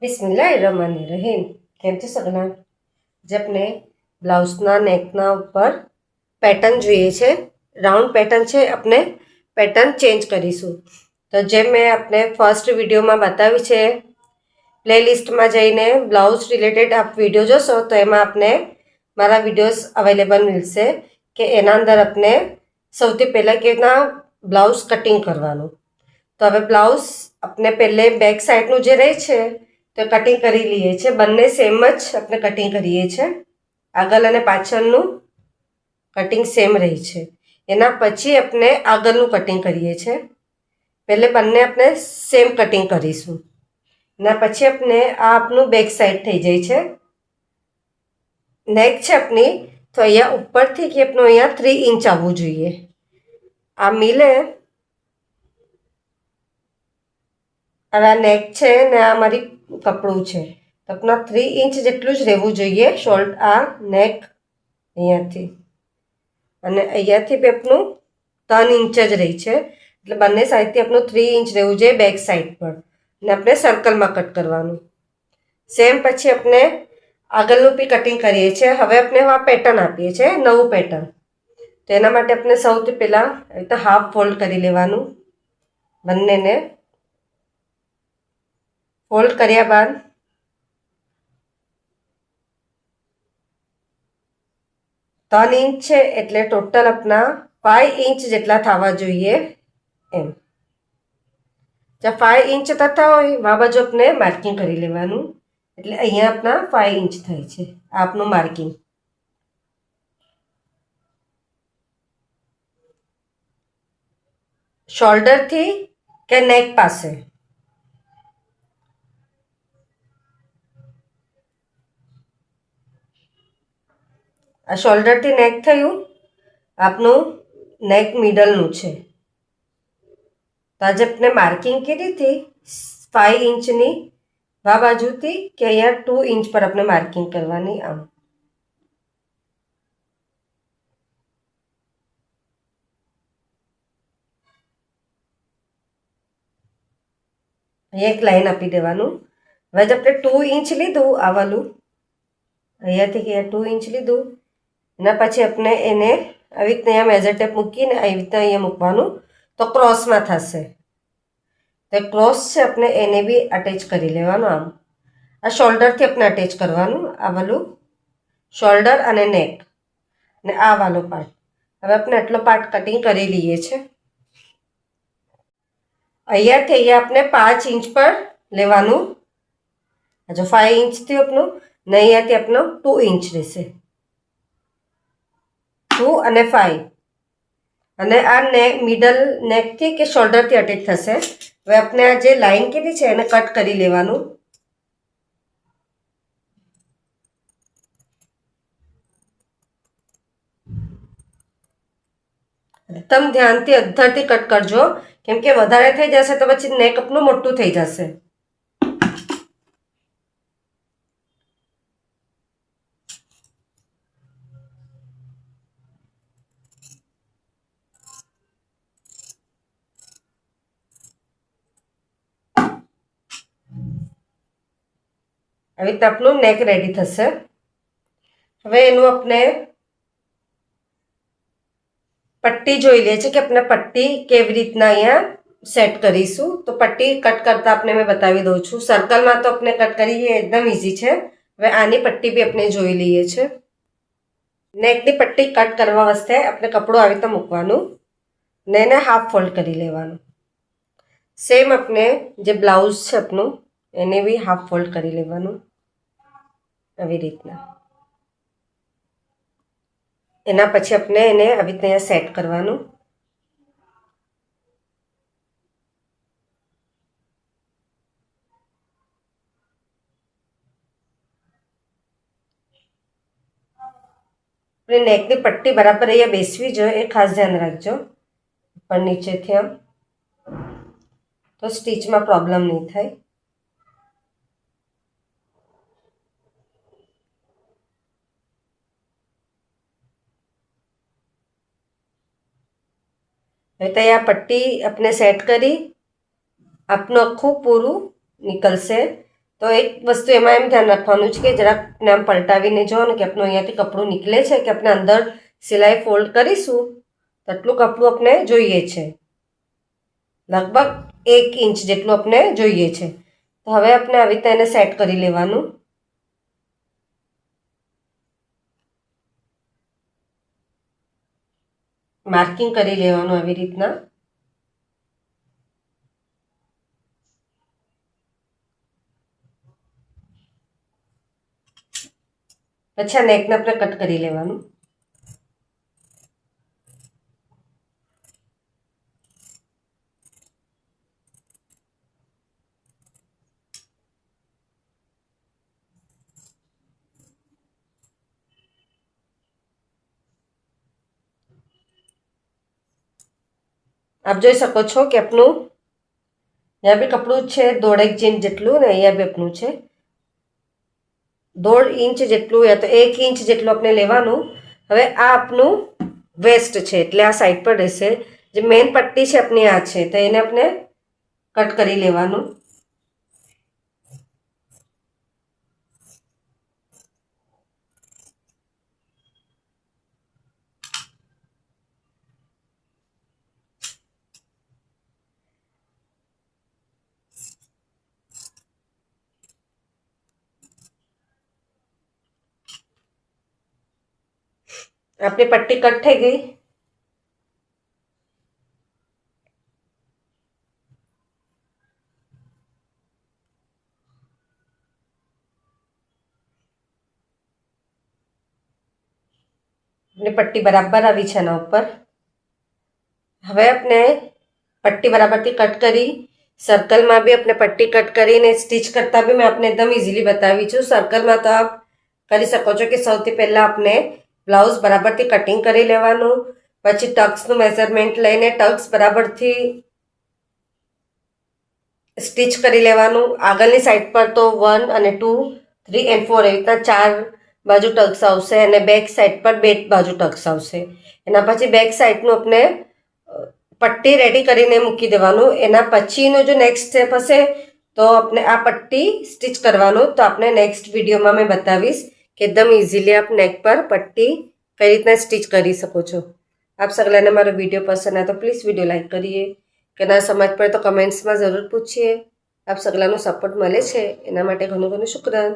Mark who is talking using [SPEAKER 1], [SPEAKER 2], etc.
[SPEAKER 1] बिस्मिल्लाहिर्रहमानिर्रहीम। केम छे सगना? जे अपने ब्लाउजना नेकना ऊपर पेटर्न જોઈએ છે, રાઉન્ડ પેટર્ન છે, આપણે પેટર્ન ચેન્જ કરીશું। તો જેમ મેં આપણે ફર્સ્ટ વિડીયોમાં બતાવી છે, પ્લેલિસ્ટમાં જઈને બ્લાઉઝ રિલેટેડ આપ વિડીયો જોશો તો એમાં આપણે મારા વિડીયોઝ અવેલેબલ મળશે કે એના અંદર આપણે સૌથી પહેલાં કેવી રીતના બ્લાઉઝ કટિંગ કરવાનું। તો હવે બ્લાઉઝ આપણે પહેલે બેક સાઈડનું જે રહે છે તો કટિંગ કરી લઈએ છીએ। બંને સેમ જ આપણે કટિંગ કરીએ છીએ, આગળ અને પાછળનું કટિંગ સેમ રહી છે। એના પછી આપણે આગળનું કટિંગ કરીએ છીએ। પહેલે બંને આપણે સેમ કટિંગ કરીશું, એના પછી આપણે આ આપનું બેક સાઈડ થઈ જાય છે। નેક છે આપણી, તો અહીંયા ઉપરથી કે આપણું અહીંયા 3 ઇંચ આવવું જોઈએ। આ મિલે હવે આ નેક છે ને આ મારી કપડું છે, તો આપણા 3 ઇંચ જેટલું જ રહેવું જોઈએ શોલ્ડ, આ નેક અહીંયાથી અને અહીંયાથી બી આપણું 3 ઇંચ જ રહી છે, એટલે બંને સાઈડથી આપણું 3 ઇંચ રહેવું જોઈએ બેક સાઈડ પર, અને આપણે સર્કલમાં કટ કરવાનું। સેમ પછી આપણે આગળનું બી કટિંગ કરીએ છીએ। હવે આપણે આ પેટર્ન આપીએ છીએ, નવું પેટર્ન। તો એના માટે આપણે સૌથી પહેલાં આવી રીતે હાફ ફોલ્ડ કરી લેવાનું। બંનેને ફોલ્ડ કર્યા બાદ ત્રણ ઇંચ છે એટલે ટોટલ આપણા 5 ઇંચ જેટલા થવા જોઈએ એમ। જ્યાં 5 ઇંચ થતા હોય આ બાજુ આપણે માર્કિંગ કરી લેવાનું, એટલે અહીંયા આપણા 5 ઇંચ થાય છે, આ આપનું માર્કિંગ। શોલ્ડરથી કે નેક પાસે આ શોલ્ડરથી નેક થયું, આપનું નેક મિડલનું છે। તો આજે આપણે માર્કિંગ કરી હતી 5 ઇંચની આ બાજુથી કે અહીંયા 2 ઇંચ પર આપણે માર્કિંગ કરવાની। આમ અહીંયા એક લાઈન આપી દેવાનું। હવે જ આપણે 2 ઇંચ લીધું આ વાલું, અહીંયાથી કે 2 ઇંચ લીધું, એના પછી આપણે એને આવી રીતના અહીંયા મેઝર ટેપ મૂકીને આવી રીતના અહીંયા મૂકવાનું, તો ક્રોસમાં થશે। તો ક્રોસ છે આપણે એને બી અટેચ કરી લેવાનું। આમ આ શોલ્ડરથી આપણે અટેચ કરવાનું, આ વાલું શોલ્ડર અને નેક ને આ વાલો પાર્ટ। હવે આપણે આટલો પાર્ટ કટિંગ કરી લઈએ છીએ। અહીંયાથી અહીંયા આપણે 5 ઇંચ પર લેવાનું, જો 5 ઇંચ થયું આપણું ને અહીંયાથી આપણો 2 ઇંચ રહેશે, 2 અને 5, અને આ નેક મિડલ નેકથી કે શોલ્ડરથી અટેચ થશે। હવે આપણે આ જે લાઈન કીધી છે એને કટ કરી લેવાનું। એકદમ ધ્યાનથી અધ્ધરથી કટ કરજો, કેમ કે વધારે થઈ જશે તો પછી નેક આપનું મોટું થઈ જશે। આવી રીતે આપણું નેક રેડી થશે। હવે એનું આપણે પટ્ટી જોઈ લે છે કે આપણે પટ્ટી કેવી રીતના અહીંયા સેટ કરીશું। તો પટ્ટી કટ કરતા આપણે મેં બતાવી દઉં છું। સર્કલમાં તો આપણે કટ કરીએ એકદમ ઇઝી છે। હવે આની પટ્ટી બી આપણે જોઈ લઈએ છીએ। નેકની પટ્ટી કટ કરવા વાસ્તે આપણે કપડું આવી રીતે મૂકવાનું ને એને હાફ ફોલ્ડ કરી લેવાનું। સેમ આપણે જે બ્લાઉઝ છે આપણું એને બી હાફ ફોલ્ડ કરી લેવાનું આવી રીતના। એના પછી આપણે એને આવી રીતે અહીંયા સેટ કરવાનું। આપણે નેકની પટ્ટી બરાબર અહીંયા બેસવી જોઈએ, એ ખાસ ધ્યાન રાખજો, ઉપર નીચેથી આમ, તો સ્ટીચમાં પ્રોબ્લેમ નહીં થાય। હવે તો આ પટ્ટી આપણે સેટ કરી, આપનું આખું પૂરું નીકળશે। તો એક વસ્તુ એમાં એમ ધ્યાન રાખવાનું છે કે જરાક આમ પલટાવીને જો ને કે આપણું અહીંયાથી કપડું નીકળે છે કે આપણે અંદર સિલાઈ ફોલ્ડ કરીશું તો આટલું કપડું આપણે જોઈએ છે, લગભગ 1 ઇંચ જેટલું આપણે જોઈએ છે. તો હવે આપણે આવી રીતે એને સેટ કરી લેવાનું. માર્કિંગ કરી લેવાનું આવી રીતના. પછી આ નેકને આપણે કટ કરી લેવાનું. આપ જોઈ શકો છો કે આપણું અહીંયા બી કપડું છે 1.5 ઇંચ જેટલું ને અહીંયા બી આપણું છે 1.5 ઇંચ જેટલું યા તો 1 ઇંચ જેટલું આપણે લેવાનું. હવે આ આપણું વેસ્ટ છે એટલે આ સાઈડ પર રહેશે. જે મેઇન પટ્ટી છે આપણી આ છે તો એને આપણે કટ કરી લેવાનું. આપણી પટ્ટી કટ થઈ ગઈ. પટ્ટી બરાબર આવી છે એના ઉપર. હવે આપણે પટ્ટી બરાબરથી કટ કરી, સર્કલમાં બી આપણે પટ્ટી કટ કરીને સ્ટીચ કરતા બી મેં આપને એકદમ ઇઝીલી બતાવી છું. સર્કલમાં તો આપ કરી શકો છો કે સૌથી પહેલાં આપણે બ્લાઉઝ બરાબરથી કટિંગ કરી લેવાનું, પછી ટક્સનું મેઝરમેન્ટ લઈને ટક્સ બરાબરથી સ્ટીચ કરી લેવાનું. આગળની સાઈડ પર તો 1 અને 2, 3 and 4 એવી રીતના 4 બાજુ ટક્સ આવશે અને બેક સાઈડ પર 2 બાજુ ટક્સ આવશે. એના પછી બેક સાઈડનું આપણે પટ્ટી રેડી કરીને મૂકી દેવાનું. એના પછીનું જો નેક્સ્ટ સ્ટેપ હશે તો આપણે આ પટ્ટી સ્ટીચ કરવાનું. તો આપણે નેક્સ્ટ વિડીયોમાં મેં બતાવીશ કે એકદમ ઇઝીલી આપ નેક પર પટ્ટી કઈ રીતના સ્ટીચ કરી શકો છો. આપ સગલાને મારો વિડીયો પસંદ આવે તો પ્લીઝ વિડીયો લાઈક કરીએ, કે ના સમજ પડે તો કમેન્ટ્સમાં જરૂર પૂછીએ. આપ સગલાનો સપોર્ટ મળે છે એના માટે ઘણું ઘણું શુક્રાન.